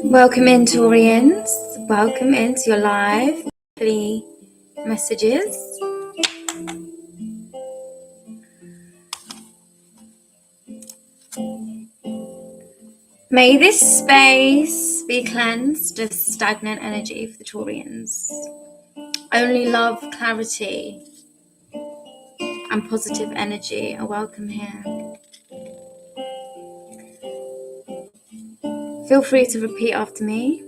Welcome in, Taurians. Welcome into your live weekly messages. May this space be cleansed of stagnant energy for the Taurians. Only love, clarity, and positive energy are welcome here. Feel free to repeat after me.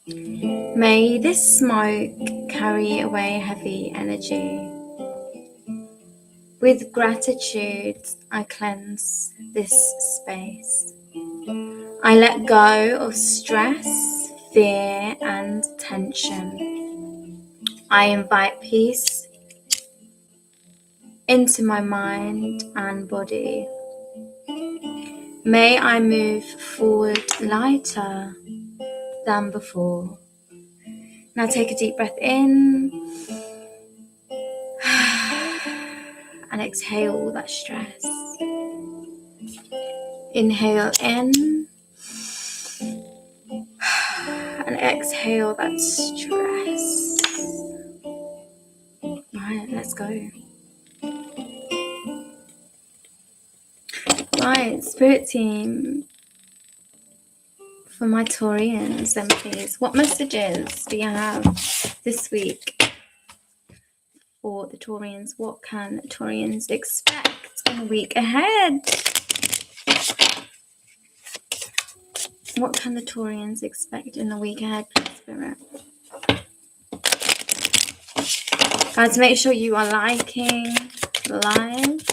May this smoke carry away heavy energy. With gratitude, I cleanse this space. I let go of stress, fear, and tension. I invite peace into my mind and body. May I move forward lighter than before. Now take a deep breath in and exhale all that stress. Inhale in and exhale that stress. Right, let's go. Right, Spirit Team, for my Taurians, then please, what messages do you have this week for the Taurians? What can Taurians expect in the week ahead? What can the Taurians expect in the week ahead, please, Spirit? Guys, make sure you are liking the live.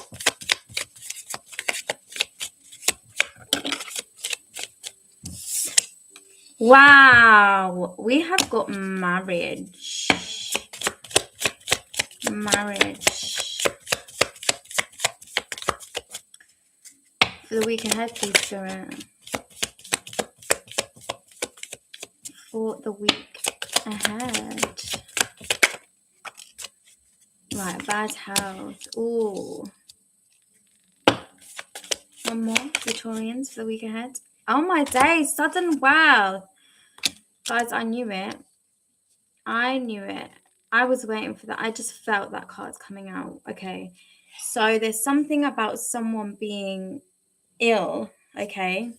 Wow, we have got marriage. For the week ahead, please, Spirit. For the week ahead. Right, bad health. Ooh. One more, Victorians, for the week ahead. Oh my days, sudden wow. Guys, I knew it. I was waiting for that. I just felt that card's coming out. Okay. So there's something about someone being ill. Okay.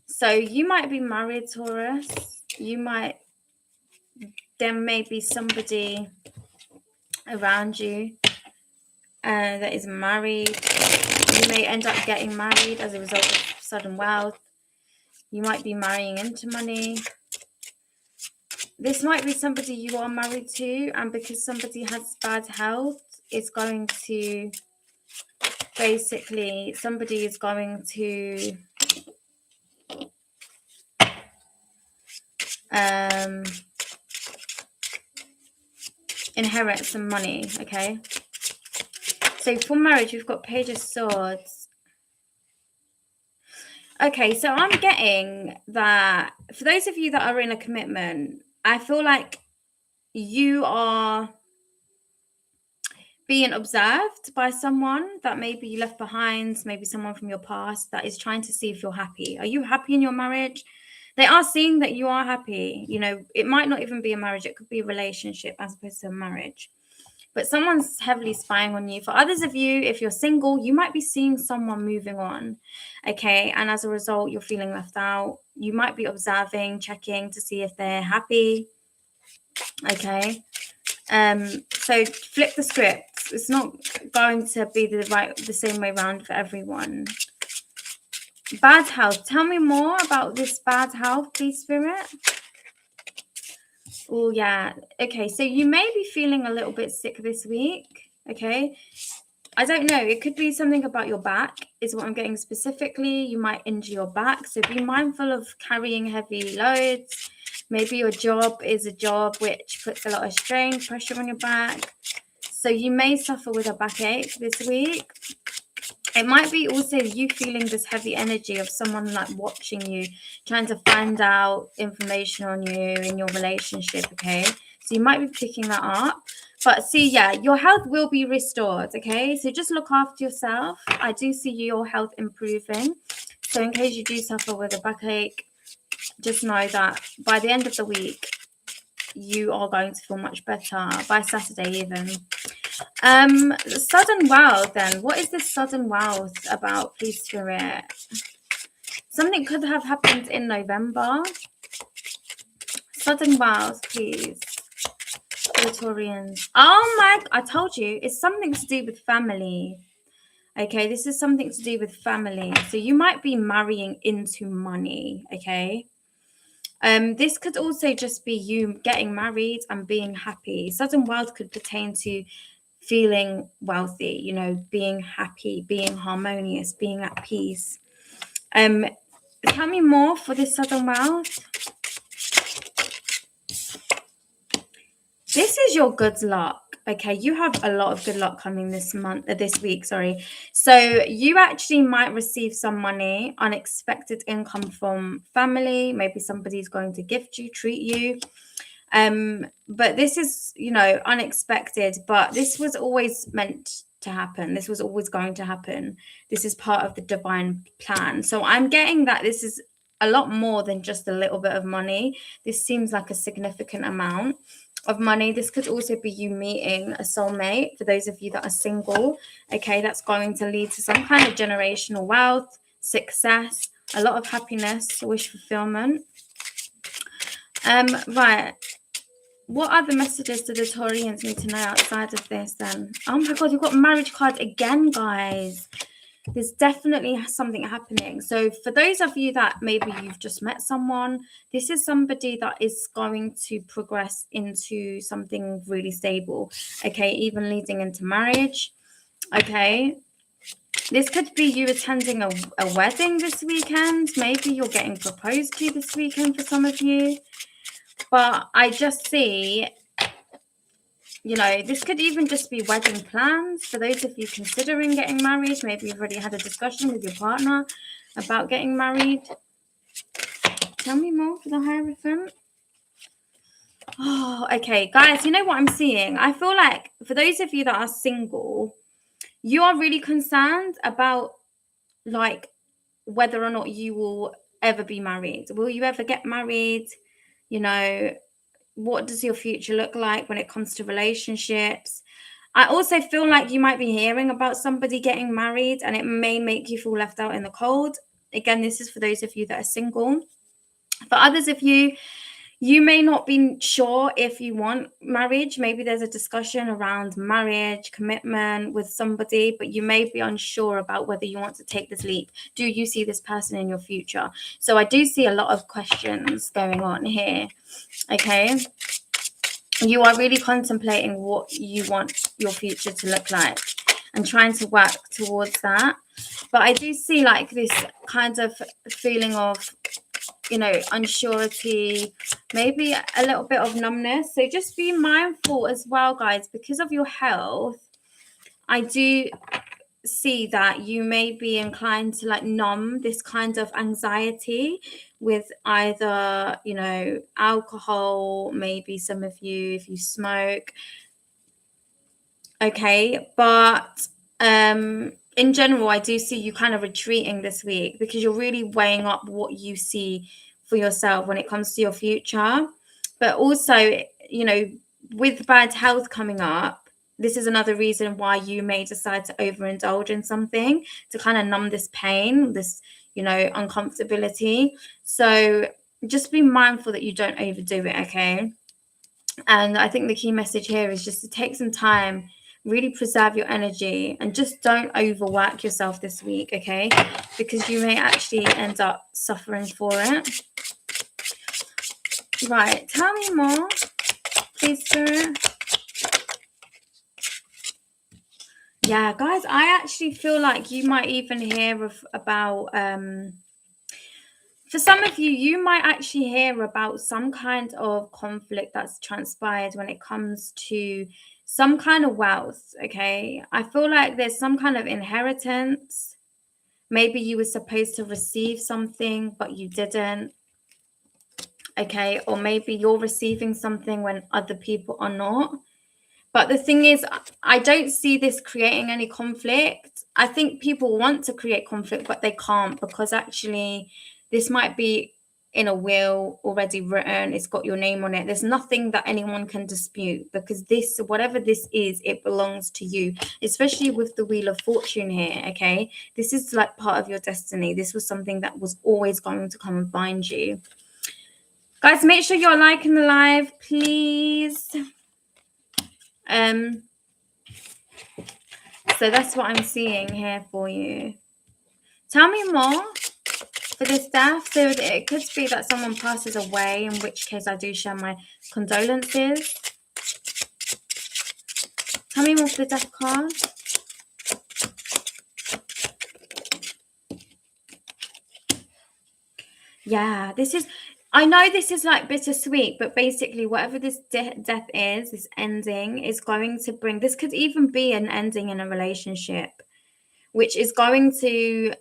So you might be married, Taurus. There may be somebody around you that is married. You may end up getting married as a result of sudden wealth. You might be marrying into money. This might be somebody you are married to, and because somebody has bad health, it's going to basically, somebody is going to inherit some money, okay? So for marriage, we've got Page of Swords. Okay, so I'm getting that for those of you that are in a commitment, I feel like you are being observed by someone that maybe you left behind, maybe someone from your past that is trying to see if you're happy. Are you happy in your marriage? They are seeing that you are happy. You know, it might not even be a marriage. It could be a relationship as opposed to a marriage. But someone's heavily spying on you. For others of you, if you're single, you might be seeing someone moving on, okay? And as a result, you're feeling left out. You might be observing, checking to see if they're happy, okay? So flip the script. It's not going to be the same way around for everyone. Bad health. Tell me more about this bad health, please, Spirit. Oh, yeah. Okay, so you may be feeling a little bit sick this week, okay? I don't know. It could be something about your back is what I'm getting specifically. You might injure your back, so be mindful of carrying heavy loads. Maybe your job is a job which puts a lot of strain, pressure on your back. So you may suffer with a backache this week. It might be also you feeling this heavy energy of someone like watching you, trying to find out information on you in your relationship, okay? So you might be picking that up. But see, yeah, your health will be restored, okay? So just look after yourself. I do see your health improving. So in case you do suffer with a backache, just know that by the end of the week, you are going to feel much better, by Saturday even. Sudden wealth then. What is this sudden wealth about, please, Spirit? Something could have happened in November. Sudden wealth, please. Taurians. Oh my, I told you, it's something to do with family. Okay, this is something to do with family. So you might be marrying into money, okay? This could also just be you getting married and being happy. Sudden wealth could pertain to feeling wealthy, you know, being happy, being harmonious, being at peace. Tell me more for this sudden wealth. This is your good luck. Okay, you have a lot of good luck coming this week, sorry. So you actually might receive some money, unexpected income from family. Maybe somebody's going to gift you, treat you. But this is, you know, unexpected, but this was always meant to happen. This was always going to happen. This is part of the divine plan. So I'm getting that this is a lot more than just a little bit of money. This seems like a significant amount of money. This could also be you meeting a soulmate for those of you that are single. Okay, that's going to lead to some kind of generational wealth, success, a lot of happiness, wish fulfillment. Right. What other messages do the Taurians need to know outside of this then? Oh my God, you've got marriage card again, guys. There's definitely something happening. So for those of you that maybe you've just met someone, this is somebody that is going to progress into something really stable. Okay, even leading into marriage. Okay. This could be you attending a wedding this weekend. Maybe you're getting proposed to this weekend for some of you. But I just see, you know, this could even just be wedding plans for those of you considering getting married. Maybe you've already had a discussion with your partner about getting married. Tell me more for the Hierophant. Oh, okay. Guys, you know what I'm seeing? I feel like for those of you that are single, you are really concerned about, like, whether or not you will ever be married. Will you ever get married? You know, what does your future look like when it comes to relationships? I also feel like you might be hearing about somebody getting married and it may make you feel left out in the cold. Again, this is for those of you that are single. For others of you, you may not be sure if you want marriage. Maybe there's a discussion around marriage, commitment with somebody, but you may be unsure about whether you want to take this leap. Do you see this person in your future? So I do see a lot of questions going on here. Okay. You are really contemplating what you want your future to look like and trying to work towards that. But I do see like this kind of feeling of, you know, unsurety, maybe a little bit of numbness. So just be mindful as well, guys, because of your health. I do see that you may be inclined to like numb this kind of anxiety with either, you know, alcohol, maybe some of you if you smoke. Okay, but in general, I do see you kind of retreating this week because you're really weighing up what you see for yourself when it comes to your future. But also, you know, with bad health coming up, this is another reason why you may decide to overindulge in something to kind of numb this pain, this, you know, uncomfortability. So just be mindful that you don't overdo it, okay? And I think the key message here is just to take some time, really preserve your energy, and just don't overwork yourself this week, okay? Because you may actually end up suffering for it. Right, tell me more, please, Spirit. Yeah, guys, I actually feel like you might even hear about for some of you, you might actually hear about some kind of conflict that's transpired when it comes to some kind of wealth, okay? I feel like there's some kind of inheritance. Maybe you were supposed to receive something, but you didn't, okay? Or maybe you're receiving something when other people are not. But the thing is, I don't see this creating any conflict. I think people want to create conflict, but they can't, because actually this might be in a will already written. It's got your name on it. There's nothing that anyone can dispute, because this, whatever this is, it belongs to you, especially with the Wheel of Fortune here. Okay, this is like part of your destiny. This was something that was always going to come and find you. Guys, make sure you're liking the live, please. So that's what I'm seeing here for you. Tell me more for this death. So it could be that someone passes away, in which case I do share my condolences. Tell me more for the death card. Yeah, this is, I know this is like bittersweet, but basically whatever this death is, this ending is going to bring, this could even be an ending in a relationship, which is going to,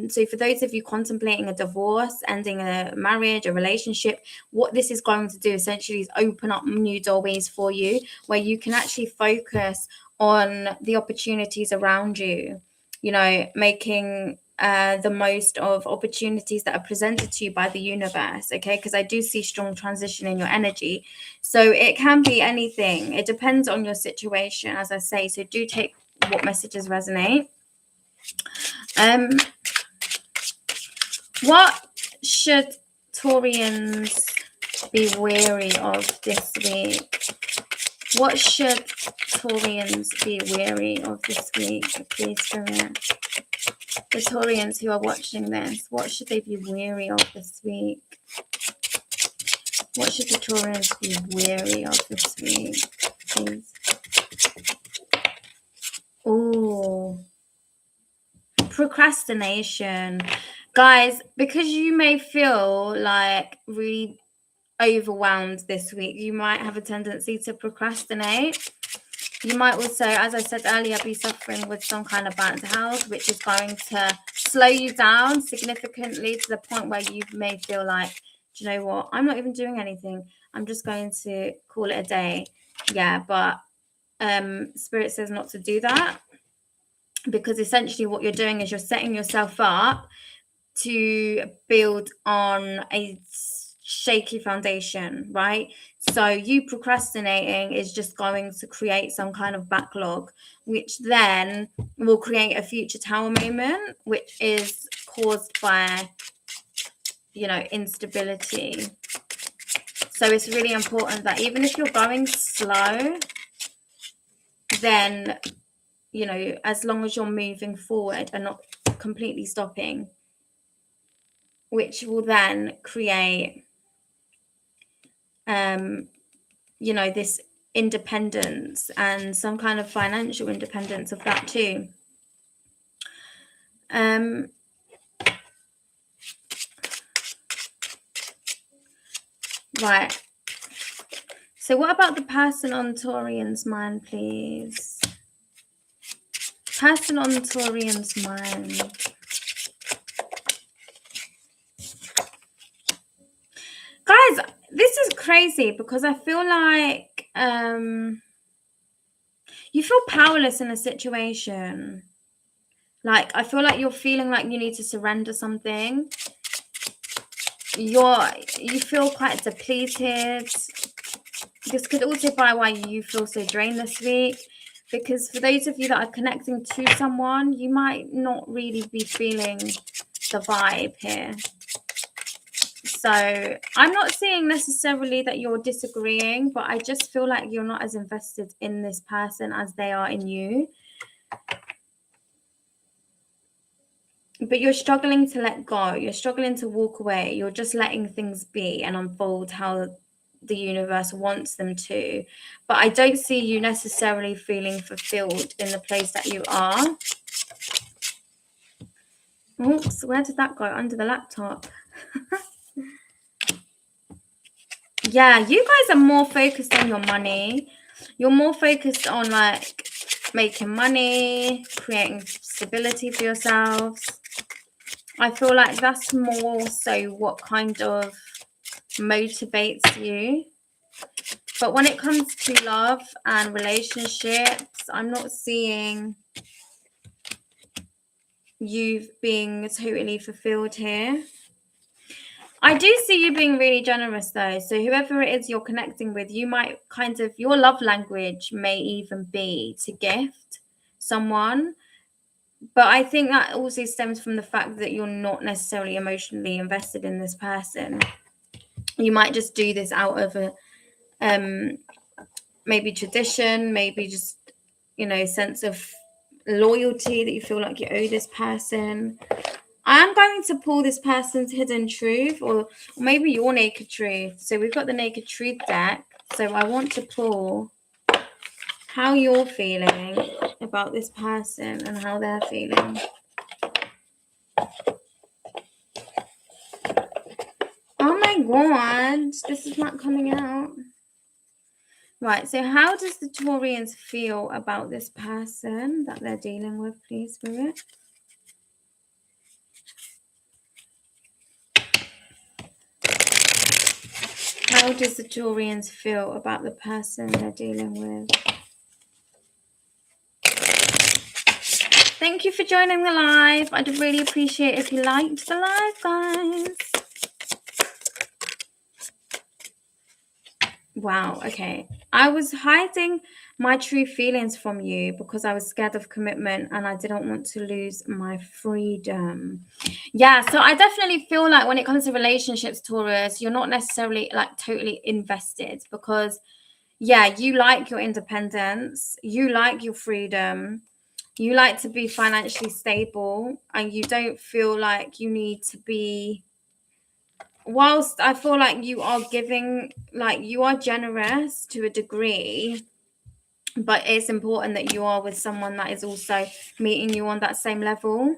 so for those of you contemplating a divorce, ending a marriage, a relationship, what this is going to do essentially is open up new doorways for you, where you can actually focus on the opportunities around you, you know, making the most of opportunities that are presented to you by the universe. Okay, because I do see strong transition in your energy, so it can be anything. It depends on your situation, as I say, so do take what messages resonate. What should Taurians be wary of this week? What should Taurians be wary of this week? Please, Spirit. The Taurians who are watching this, what should they be wary of this week? What should the Taurians be wary of this week, please? Oh, procrastination. Guys, because you may feel like really overwhelmed this week, you might have a tendency to procrastinate. You might also, as I said earlier, be suffering with some kind of bad health, which is going to slow you down significantly to the point where you may feel like, do you know what, I'm not even doing anything, I'm just going to call it a day. Yeah, but Spirit says not to do that, because essentially what you're doing is you're setting yourself up to build on a shaky foundation, right? So you procrastinating is just going to create some kind of backlog, which then will create a future tower moment, which is caused by, you know, instability. So it's really important that even if you're going slow, then, you know, as long as you're moving forward and not completely stopping, which will then create, you know, this independence and some kind of financial independence of that too. Right. So what about the person on Taurian's mind, please? Person on Taurian's mind. Guys, this is crazy, because I feel like you feel powerless in a situation. Like, I feel like you're feeling like you need to surrender something. You feel quite depleted. This could also be why you feel so drained this week, because for those of you that are connecting to someone, you might not really be feeling the vibe here. So I'm not saying necessarily that you're disagreeing, but I just feel like you're not as invested in this person as they are in you. But you're struggling to let go. You're struggling to walk away. You're just letting things be and unfold how the universe wants them to. But I don't see you necessarily feeling fulfilled in the place that you are. Oops, where did that go? Under the laptop. Yeah, you guys are more focused on your money. You're more focused on like making money, creating stability for yourselves. I feel like that's more so what kind of motivates you. But when it comes to love and relationships, I'm not seeing you being totally fulfilled here. I do see you being really generous though. So whoever it is you're connecting with, you might kind of, your love language may even be to gift someone. But I think that also stems from the fact that you're not necessarily emotionally invested in this person. You might just do this out of a maybe tradition, maybe just, you know, sense of loyalty that you feel like you owe this person. I'm going to pull this person's hidden truth, or maybe your naked truth. So we've got the naked truth deck. So I want to pull how you're feeling about this person and how they're feeling. Oh my God, this is not coming out. Right, so how does the Taurians feel about this person that they're dealing with, please, Spirit? How does the Taurians feel about the person they're dealing with? Thank you for joining the live. I'd really appreciate if you liked the live, guys. Wow, okay. I was hiding my true feelings from you because I was scared of commitment and I didn't want to lose my freedom. Yeah, so I definitely feel like when it comes to relationships, Taurus, you're not necessarily like totally invested because, yeah, you like your independence, you like your freedom, you like to be financially stable, and you don't feel like you need to be, whilst I feel like you are giving, like you are generous to a degree, but it's important that you are with someone that is also meeting you on that same level.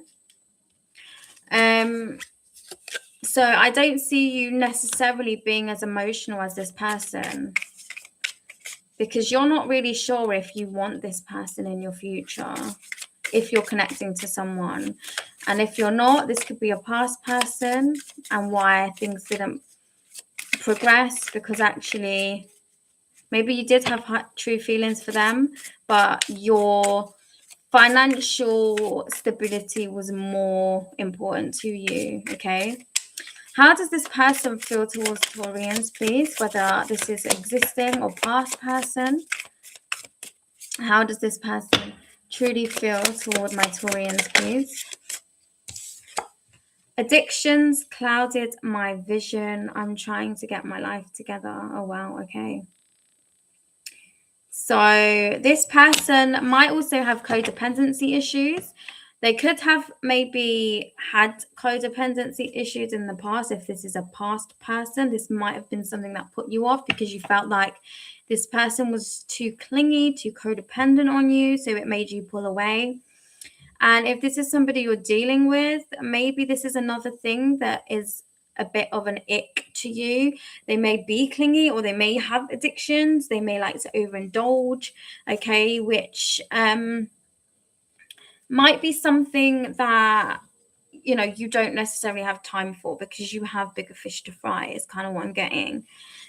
So I don't see you necessarily being as emotional as this person, because you're not really sure if you want this person in your future, if you're connecting to someone. And if you're not, this could be a past person and why things didn't progress, because actually maybe you did have true feelings for them, but your financial stability was more important to you. Okay, how does this person feel towards Taurians, please, whether this is existing or past person? How does this person truly feel toward my Taurians, please? Addictions clouded my vision. I'm trying to get my life together. Oh, wow. Okay. So this person might also have codependency issues. They could have maybe had codependency issues in the past. If this is a past person, this might have been something that put you off because you felt like this person was too clingy, too codependent on you. So it made you pull away. And if this is somebody you're dealing with, maybe this is another thing that is a bit of an ick to you. They may be clingy, or they may have addictions. They may like to overindulge, okay, which might be something that, you know, you don't necessarily have time for because you have bigger fish to fry, is kind of what I'm getting.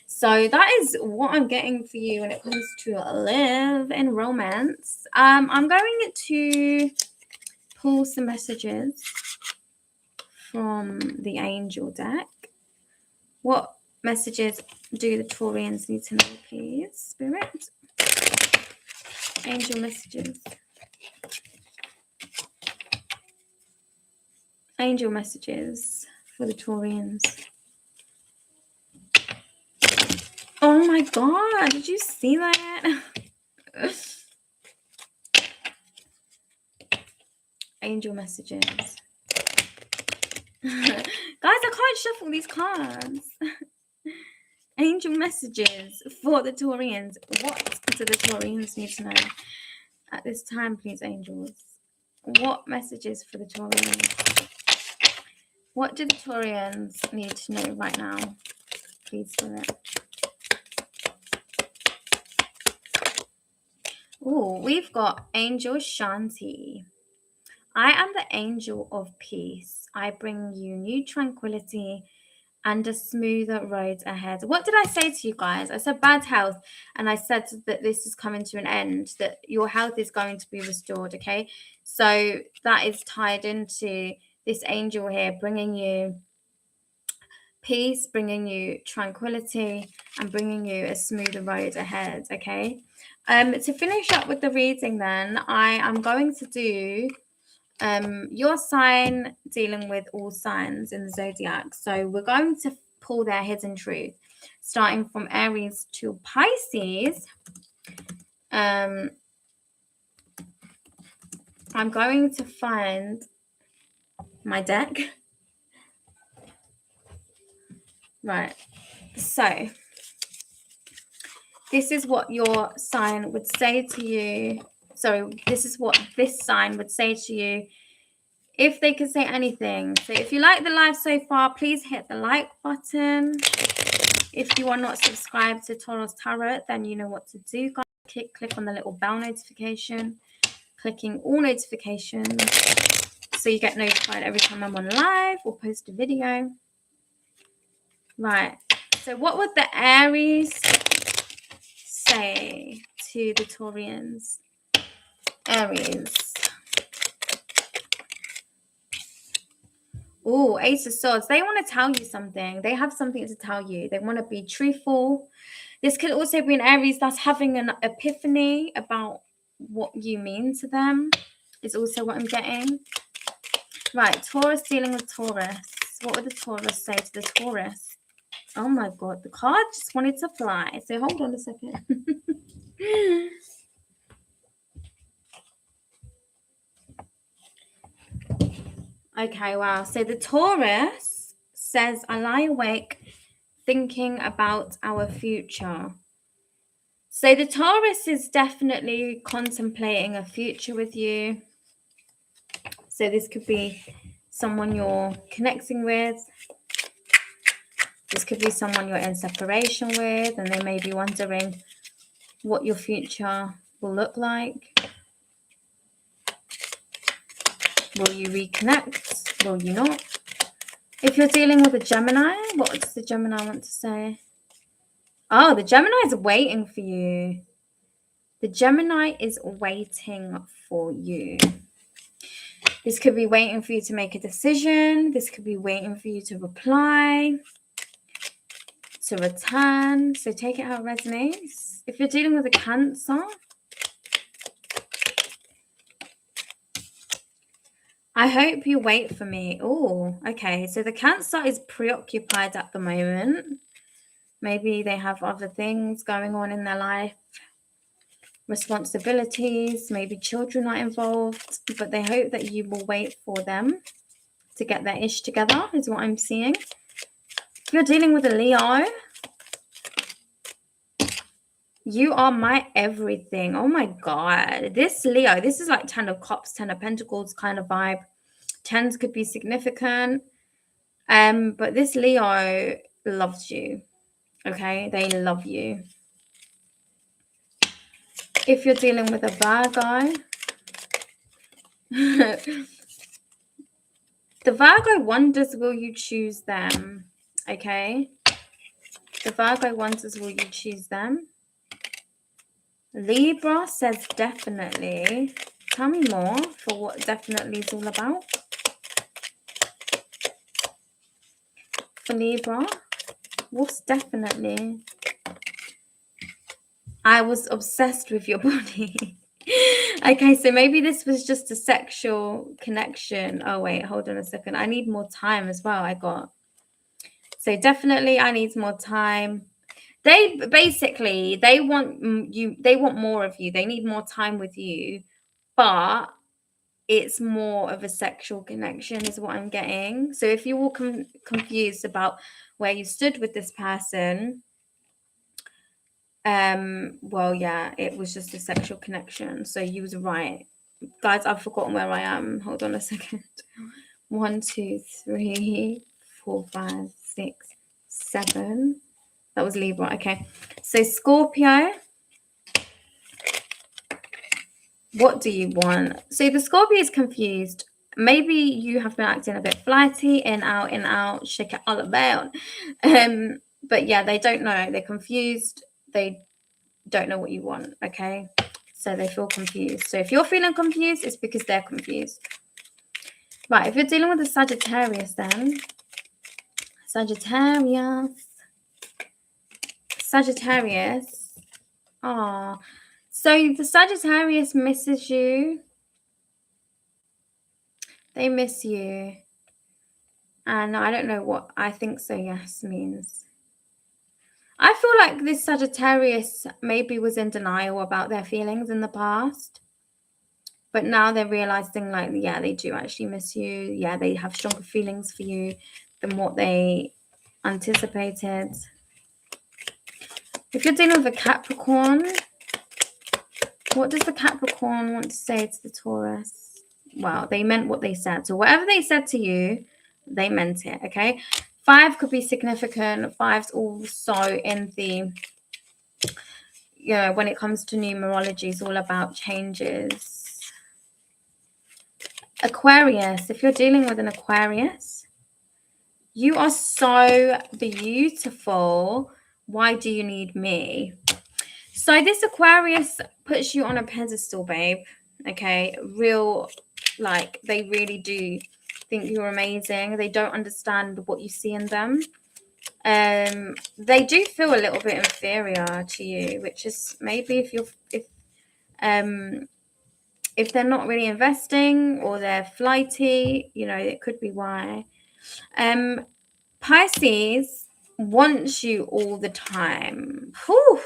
So that is what I'm getting for you when it comes to live in romance. I'm going to pull some messages from the angel deck. What messages do the Taurians need to know, please, Spirit? Angel messages. Angel messages for the Taurians. Oh my God, did you see that? Angel messages. Guys, I can't shuffle these cards. Angel messages for the Taurians. What do the Taurians need to know at this time, please, angels? What messages for the Taurians? What do the Taurians need to know right now, please, Spirit? Oh, we've got Angel Shanti. I am the angel of peace. I bring you new tranquility and a smoother road ahead. What did I say to you guys? I said bad health, and I said that this is coming to an end, that your health is going to be restored, okay? So that is tied into this angel here, bringing you peace, bringing you tranquility, and bringing you a smoother road ahead, okay? To finish up with the reading then, I am going to do your sign dealing with all signs in the zodiac. So we're going to pull their hidden truth, starting from Aries to Pisces. I'm going to find my deck. Right. So this is what your sign would say to you. Sorry, this is what this sign would say to you if they could say anything. So if you like the live so far, please hit the like button. If you are not subscribed to Taurus Tarot, then you know what to do, guys. Click on the little bell notification, clicking all notifications so you get notified every time I'm on live or post a video. Right. So what would the Aries say to the Taurians? Aries. Oh, Ace of Swords. They want to tell you something. They have something to tell you. They want to be truthful. This could also be an Aries that's having an epiphany about what you mean to them. Is also what I'm getting. Right, Taurus dealing with Taurus. What would the Taurus say to the Taurus? Oh my God, the card just wanted to fly. So hold on a second. Okay, wow. So the Taurus says, I lie awake thinking about our future. So the Taurus is definitely contemplating a future with you. So this could be someone you're connecting with. This could be someone you're in separation with, and they may be wondering what your future will look like. Will you reconnect? Will you not? If you're dealing with a Gemini, what does the Gemini want to say? Oh, the Gemini is waiting for you. The Gemini is waiting for you. This could be waiting for you to make a decision. This could be waiting for you to reply, to return. So take it how it resonates. If you're dealing with a Cancer, I hope you wait for me. Oh, okay. So the Cancer is preoccupied at the moment. Maybe they have other things going on in their life, responsibilities, maybe children are involved, but they hope that you will wait for them to get their ish together, is what I'm seeing. If you're dealing with a Leo, you are my everything. Oh my God. This Leo, this is like 10 of Cups, 10 of Pentacles kind of vibe. 10s could be significant. But this Leo loves you. Okay, they love you. If you're dealing with a Virgo, the Virgo wonders, will you choose them? Okay. The Virgo wonders, will you choose them? Libra says definitely. Tell me more for what definitely is all about. For Libra, what's definitely? I was obsessed with your body. Okay, so maybe this was just a sexual connection. Oh, wait, hold on a second. I need more time as well, I got. So definitely I need more time. They want you, they want more of you. They need more time with you, but it's more of a sexual connection is what I'm getting. So if you're all confused about where you stood with this person, well, yeah, it was just a sexual connection. So you was right. Guys, I've forgotten where I am. Hold on a second. 1, 2, 3, 4, 5, 6, 7. That was Libra. Okay. So Scorpio, what do you want? So the Scorpio is confused. maybe you have been acting a bit flighty, in, out, shake it all about. But yeah, they don't know. They're confused. They don't know what you want, okay? So they feel confused. So if you're feeling confused, it's because they're confused. Right, if you're dealing with a Sagittarius then, Sagittarius. Oh, so the Sagittarius misses you. They miss you. And I don't know what I think so yes means. I feel like this Sagittarius maybe was in denial about their feelings in the past. But now they're realizing, like, yeah, they do actually miss you. Yeah, they have stronger feelings for you than what they anticipated. If you're dealing with a Capricorn, what does the Capricorn want to say to the Taurus? Well, they meant what they said. So whatever they said to you, they meant it, okay? 5 could be significant. 5's also in the, you know, when it comes to numerology, it's all about changes. Aquarius, if you're dealing with an Aquarius, you are so beautiful. Why do you need me? So this Aquarius puts you on a pedestal, babe. Okay, real, like, they really do think you're amazing. They don't understand what you see in them. They do feel a little bit inferior to you, which is maybe if they're not really investing or they're flighty, you know, it could be why. Pisces wants you all the time. Whew.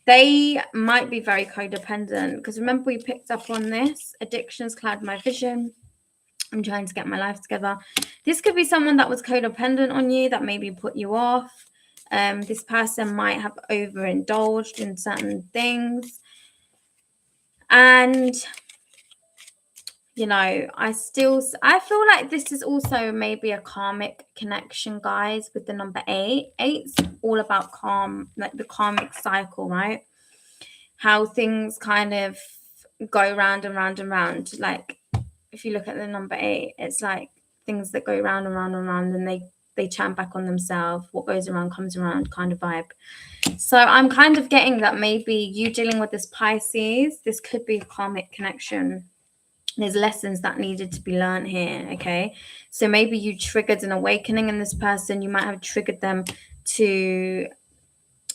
They might be very codependent because remember we picked up on this. Addictions cloud my vision. I'm trying to get my life together. This could be someone that was codependent on you, that maybe put you off. This person might have overindulged in certain things. And, you know, I feel like this is also maybe a karmic connection, guys, with the number 8. 8's all about calm, like the karmic cycle, right? How things kind of go round and round and round. Like, if you look at the number 8, it's like things that go round and round and round, and they turn back on themselves. What goes around comes around kind of vibe. So I'm kind of getting that maybe you dealing with this Pisces, this could be a karmic connection. There's lessons that needed to be learned here, okay? So maybe you triggered an awakening in this person. You might have triggered them to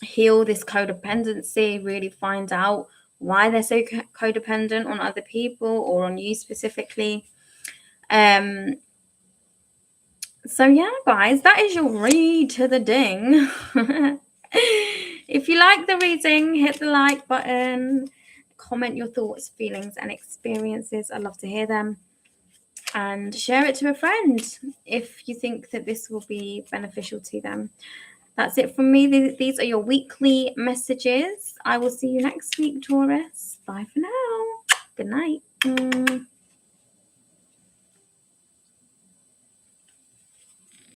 heal this codependency, really find out why they're so codependent on other people or on you specifically. So yeah, guys, that is your read to the ding. If you like the reading, hit the like button, comment your thoughts, feelings, and experiences. I'd love to hear them. And share it to a friend if you think that this will be beneficial to them. That's it from me. These are your weekly messages. I will see you next week, Taurus. Bye for now. Good night.